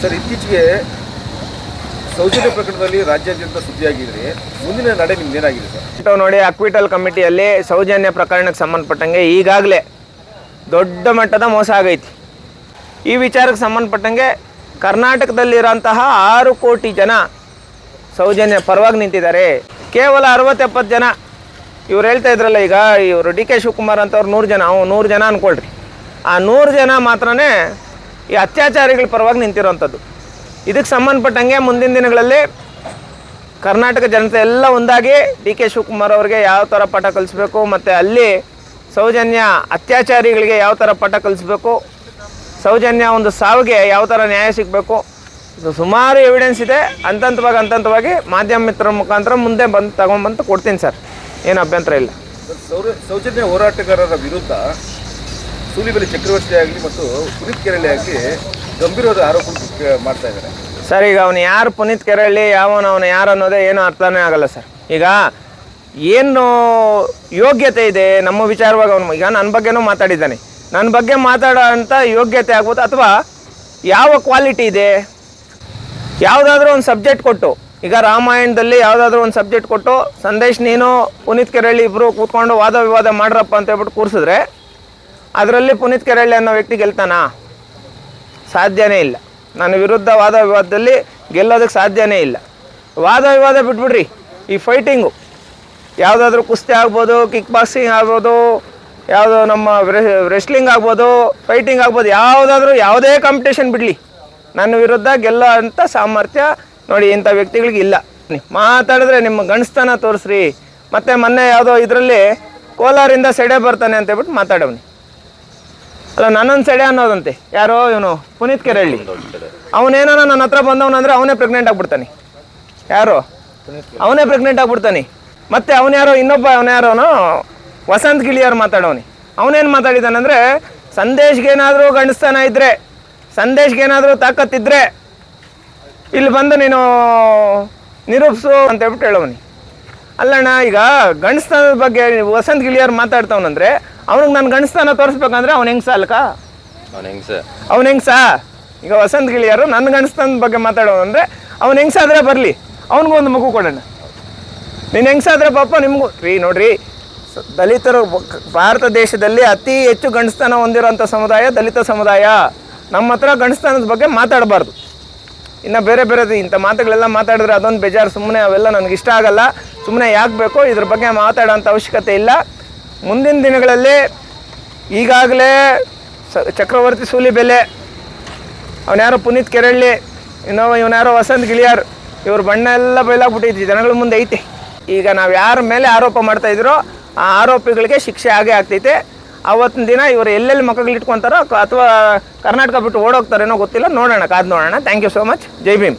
Sir, ಇತ್ತೀಚೆಗೆ ಸೌಜನ್ಯ ಪ್ರಕರಣದಲ್ಲಿ ರಾಜ್ಯಾದ್ಯಂತ ಸುದ್ದಿಯಾಗಿದ್ರೆ ಮುಂದಿನ ನಡೆ ನಿಮ್ದೇನಾಗಿದೆ ಸರ್? ನೋಡಿ, ಅಕ್ವಿಟಲ್ ಕಮಿಟಿಯಲ್ಲಿ ಸೌಜನ್ಯ ಪ್ರಕರಣಕ್ಕೆ ಸಂಬಂಧಪಟ್ಟಂಗೆ ಈಗಾಗಲೇ ದೊಡ್ಡ ಮಟ್ಟದ ಮೋಸ ಆಗೈತಿ. ಈ ವಿಚಾರಕ್ಕೆ ಸಂಬಂಧಪಟ್ಟಂಗೆ ಕರ್ನಾಟಕದಲ್ಲಿರೋಂತಹ 6 ಕೋಟಿ ಜನ ಸೌಜನ್ಯ ಪರವಾಗಿ ನಿಂತಿದ್ದಾರೆ. ಕೇವಲ 60-70 ಜನ ಇವ್ರು ಹೇಳ್ತಾ ಇದ್ರಲ್ಲ, ಈಗ ಇವರು ಡಿ ಕೆ ಶಿವಕುಮಾರ್ ಅಂತವ್ರು 100 ಜನ, 100 ಜನ ಅಂದ್ಕೊಳ್ರಿ. ಆ 100 ಜನ ಮಾತ್ರನೇ ಈ ಅತ್ಯಾಚಾರಿಗಳ ಪರವಾಗಿ ನಿಂತಿರೋವಂಥದ್ದು. ಇದಕ್ಕೆ ಸಂಬಂಧಪಟ್ಟಂಗೆ ಮುಂದಿನ ದಿನಗಳಲ್ಲಿ ಕರ್ನಾಟಕ ಜನತೆ ಎಲ್ಲ ಒಂದಾಗಿ ಡಿ ಕೆ ಶಿವಕುಮಾರ್ ಅವರಿಗೆ ಯಾವ ಥರ ಪಾಠ ಕಲಿಸ್ಬೇಕು, ಮತ್ತು ಅಲ್ಲಿ ಸೌಜನ್ಯ ಅತ್ಯಾಚಾರಿಗಳಿಗೆ ಯಾವ ಥರ ಪಾಠ ಕಲಿಸ್ಬೇಕು, ಸೌಜನ್ಯ ಒಂದು ಸಾವಿಗೆ ಯಾವ ಥರ ನ್ಯಾಯ ಸಿಗಬೇಕು, ಸುಮಾರು ಎವಿಡೆನ್ಸ್ ಇದೆ. ಹಂತವಾಗಿ ಮಾಧ್ಯಮ ಮಿತ್ರರ ಮುಖಾಂತರ ಮುಂದೆ ಬಂದು ತಗೊಂಡ್ಬಂದು ಕೊಡ್ತೀನಿ ಸರ್, ಏನು ಅಭ್ಯಂತರ ಇಲ್ಲ. ಸೌಜನ್ಯ ಹೋರಾಟಗಾರರ ವಿರುದ್ಧ ಸೂಲಿಬೆಲೆ ಚಕ್ರವರ್ತಿ ಆಗಲಿ ಮತ್ತು ಪುನೀತ್ ಕೆರಳಿ ಆಗಲಿ ಗಂಭೀರವಾದ ಆರೋಪ ಮಾಡ್ತಾ ಇದ್ದಾರೆ ಸರ್. ಈಗ ಅವನು ಯಾರು ಪುನೀತ್ ಕೆರಳಿ, ಅವನು ಯಾರು ಅನ್ನೋದೇ ಏನೂ ಅರ್ಥನೇ ಆಗಲ್ಲ ಸರ್. ಈಗ ಏನು ಯೋಗ್ಯತೆ ಇದೆ ನಮ್ಮ ವಿಚಾರವಾಗಿ ಅವನು, ಈಗ ನನ್ನ ಬಗ್ಗೆನೂ ಮಾತಾಡಿದ್ದಾನೆ, ನನ್ನ ಬಗ್ಗೆ ಮಾತಾಡೋ ಅಂಥ ಯೋಗ್ಯತೆ ಆಗ್ಬೋದು, ಅಥವಾ ಯಾವ ಕ್ವಾಲಿಟಿ ಇದೆ. ಯಾವುದಾದ್ರೂ ಒಂದು ಸಬ್ಜೆಕ್ಟ್ ಕೊಟ್ಟು, ಈಗ ರಾಮಾಯಣದಲ್ಲಿ ಯಾವುದಾದ್ರೂ ಒಂದು ಸಬ್ಜೆಕ್ಟ್ ಕೊಟ್ಟು ಸಂದೇಶ್ ನೀನು ಪುನೀತ್ ಕೆರಳಿ ಇಬ್ಬರು ಕೂತ್ಕೊಂಡು ವಾದ ವಿವಾದ ಮಾಡ್ರಪ್ಪ ಅಂತ ಹೇಳ್ಬಿಟ್ಟು ಕೂರಿಸಿದ್ರೆ ಅದರಲ್ಲಿ ಪುನೀತ್ ಕೆರಳಿ ಅನ್ನೋ ವ್ಯಕ್ತಿ ಗೆಲ್ತಾನಾ? ಸಾಧ್ಯನೇ ಇಲ್ಲ. ನನ್ನ ವಿರುದ್ಧ ವಾದ ವಿವಾದದಲ್ಲಿ ಗೆಲ್ಲೋದಕ್ಕೆ ಸಾಧ್ಯನೇ ಇಲ್ಲ. ವಾದ ವಿವಾದ ಬಿಟ್ಬಿಡ್ರಿ, ಈ ಫೈಟಿಂಗು ಯಾವುದಾದ್ರೂ ಕುಸ್ತಿ ಆಗ್ಬೋದು, ಕಿಕ್ ಬಾಕ್ಸಿಂಗ್ ಆಗ್ಬೋದು, ಯಾವುದೋ ನಮ್ಮ ರೆಸ್ಲಿಂಗ್ ಆಗ್ಬೋದು, ಫೈಟಿಂಗ್ ಆಗ್ಬೋದು, ಯಾವುದೇ ಕಾಂಪಿಟೇಷನ್ ಬಿಡಲಿ, ನನ್ನ ವಿರುದ್ಧ ಗೆಲ್ಲೋ ಅಂಥ ಸಾಮರ್ಥ್ಯ ನೋಡಿ ಇಂಥ ವ್ಯಕ್ತಿಗಳಿಗೆ ಇಲ್ಲ. ಮಾತಾಡಿದ್ರೆ ನಿಮ್ಮ ಗಂಡಸ್ತನ ತೋರಿಸ್ರಿ. ಮತ್ತು ಮೊನ್ನೆ ಯಾವುದೋ ಇದರಲ್ಲಿ ಕೋಲಾರಿಂದ ಸೆಡೆ ಬರ್ತಾನೆ ಅಂತ ಹೇಳ್ಬಿಟ್ಟು ಮಾತಾಡೋನು. ಅಲ್ಲ, ನನ್ನೊಂದು ಸೆಡೆ ಅನ್ನೋದಂತೆ. ಯಾರೋ ಇವನು ಪುನೀತ್ ಕೆರಳಿ, ಅವನೇನೋ ನನ್ನ ಹತ್ರ ಬಂದವನಂದರೆ ಅವನೇ ಪ್ರೆಗ್ನೆಂಟ್ ಆಗ್ಬಿಡ್ತಾನೆ. ಯಾರು? ಅವನೇ ಪ್ರೆಗ್ನೆಂಟ್ ಆಗ್ಬಿಡ್ತಾನೆ. ಮತ್ತು ಅವನ್ಯಾರೋನು ವಸಂತ್ ಗಿಳಿಯವ್ರು ಮಾತಾಡೋನಿ. ಅವನೇನು ಮಾತಾಡಿದ್ದಾನಂದರೆ, ಸಂದೇಶ್ಗೇನಾದರೂ ಗಂಡಸ್ತನ ಇದ್ದರೆ, ಸಂದೇಶ್ಗೇನಾದರೂ ತಾಕತ್ತಿದ್ದರೆ ಇಲ್ಲಿ ಬಂದು ನೀನು ನಿರೂಪಿಸು ಅಂತ ಹೇಳ್ಬಿಟ್ಟು ಹೇಳೋನಿ. ಅಲ್ಲಣ್ಣ, ಈಗ ಗಂಡಸ್ತನದ ಬಗ್ಗೆ ವಸಂತ್ ಗಿಳಿಯವ್ರು ಮಾತಾಡ್ತಾವನಂದರೆ ಅವ್ನಿಗೆ ನನ್ನ ಗಂಡಸ್ತನ ತೋರಿಸ್ಬೇಕಂದ್ರೆ ಅವ್ನು ಹೆಂಗೆ ಸಾಲ್ಕ? ಅವ್ನು ಹೆಂಗ್ಸಾ? ಈಗ ವಸಂತ್ ಗಿಳಿಯರು ನನ್ನ ಗಂಡಸ್ತನದ ಬಗ್ಗೆ ಮಾತಾಡೋನಂದರೆ ಅವ್ನು ಹೆಂಗ್ಸಾದ್ರೆ ಬರಲಿ, ಅವ್ನಿಗೂ ಒಂದು ಮಗು ಕೊಡೋಣ. ನೀನು ಹೆಂಗ್ಸಾದ್ರೆ ಪಾಪ ನಿಮಗೂ ನೋಡ್ರಿ, ದಲಿತರು ಭಾರತ ದೇಶದಲ್ಲಿ ಅತಿ ಹೆಚ್ಚು ಗಂಡಸ್ತನ ಹೊಂದಿರೋಂಥ ಸಮುದಾಯ ದಲಿತ ಸಮುದಾಯ. ನಮ್ಮ ಹತ್ರ ಗಂಡಸ್ತನದ ಬಗ್ಗೆ ಮಾತಾಡಬಾರ್ದು. ಇನ್ನು ಬೇರೆ ಇಂಥ ಮಾತುಗಳೆಲ್ಲ ಮಾತಾಡಿದ್ರೆ ಅದೊಂದು ಬೇಜಾರು. ಸುಮ್ಮನೆ ಅವೆಲ್ಲ ನನಗೆ ಇಷ್ಟ ಆಗಲ್ಲ. ಸುಮ್ಮನೆ ಯಾಕೆ ಬೇಕೋ ಇದ್ರ ಬಗ್ಗೆ ಮಾತಾಡೋಂಥ ಅವಶ್ಯಕತೆ ಇಲ್ಲ. ಮುಂದಿನ ದಿನಗಳಲ್ಲಿ ಈಗಾಗಲೇ ಚಕ್ರವರ್ತಿ ಸೂಲಿಬೆಲೆ, ಅವನ್ಯಾರೋ ಪುನೀತ್ ಕೆರಳಿ, ಇವನ್ಯಾರೋ ವಸಂತ್ ಗಿಳಿಯಾರ್, ಇವ್ರ ಬಣ್ಣ ಎಲ್ಲ ಬಯಲಾಗ್ಬಿಟ್ಟೈತಿ, ಜನಗಳ ಮುಂದೆ ಐತೆ. ಈಗ ನಾವು ಯಾರ ಮೇಲೆ ಆರೋಪ ಮಾಡ್ತಾಯಿದ್ರೋ ಆ ಆರೋಪಿಗಳಿಗೆ ಶಿಕ್ಷೆ ಆಗೇ ಆಗ್ತೈತೆ. ಆವತ್ತಿನ ದಿನ ಇವರು ಎಲ್ಲೆಲ್ಲಿ ಮಕ್ಕಳು ಇಟ್ಕೊತಾರೋ ಅಥವಾ ಕರ್ನಾಟಕ ಬಿಟ್ಟು ಓಡೋಗ್ತಾರೇನೋ ಗೊತ್ತಿಲ್ಲ. ನೋಡೋಣ, ಕಾದು ನೋಡೋಣ. Thank you so much. ಜೈ ಭೀಮ್.